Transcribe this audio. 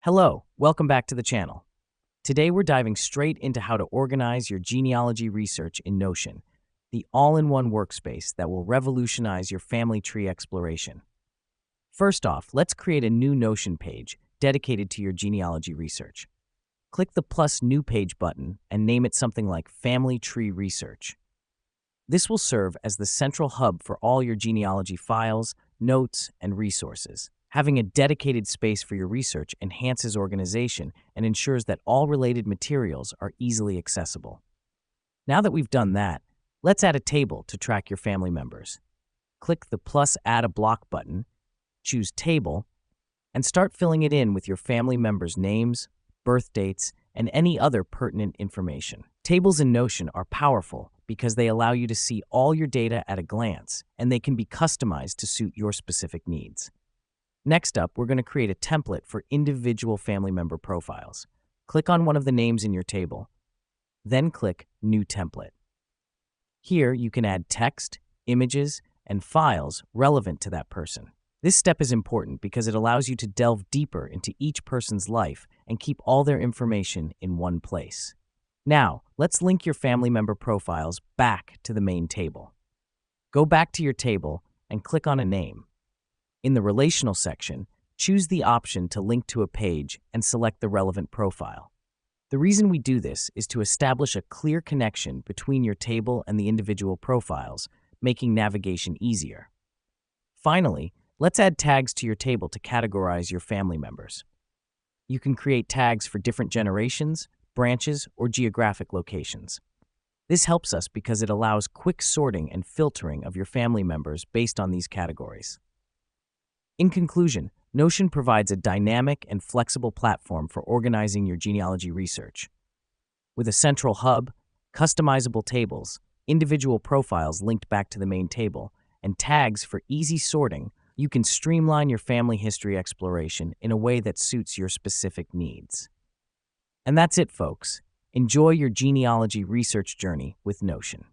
Hello, welcome back to the channel. Today we're diving straight into how to organize your genealogy research in Notion, the all-in-one workspace that will revolutionize your family tree exploration. First off, let's create a new Notion page dedicated to your genealogy research. Click the plus New Page button and name it something like Family Tree Research. This will serve as the central hub for all your genealogy files, notes, and resources. Having a dedicated space for your research enhances organization and ensures that all related materials are easily accessible. Now that we've done that, let's add a table to track your family members. Click the plus Add a Block button, choose Table, and start filling it in with your family members' names, birth dates, and any other pertinent information. Tables in Notion are powerful because they allow you to see all your data at a glance, and they can be customized to suit your specific needs. Next up, we're going to create a template for individual family member profiles. Click on one of the names in your table, then click New Template. Here, you can add text, images, and files relevant to that person. This step is important because it allows you to delve deeper into each person's life and keep all their information in one place. Now, let's link your family member profiles back to the main table. Go back to your table and click on a name. In the Relational section, choose the option to link to a page and select the relevant profile. The reason we do this is to establish a clear connection between your table and the individual profiles, making navigation easier. Finally, let's add tags to your table to categorize your family members. You can create tags for different generations, branches, or geographic locations. This helps us because it allows quick sorting and filtering of your family members based on these categories. In conclusion, Notion provides a dynamic and flexible platform for organizing your genealogy research. With a central hub, customizable tables, individual profiles linked back to the main table, and tags for easy sorting, you can streamline your family history exploration in a way that suits your specific needs. And that's it, folks. Enjoy your genealogy research journey with Notion.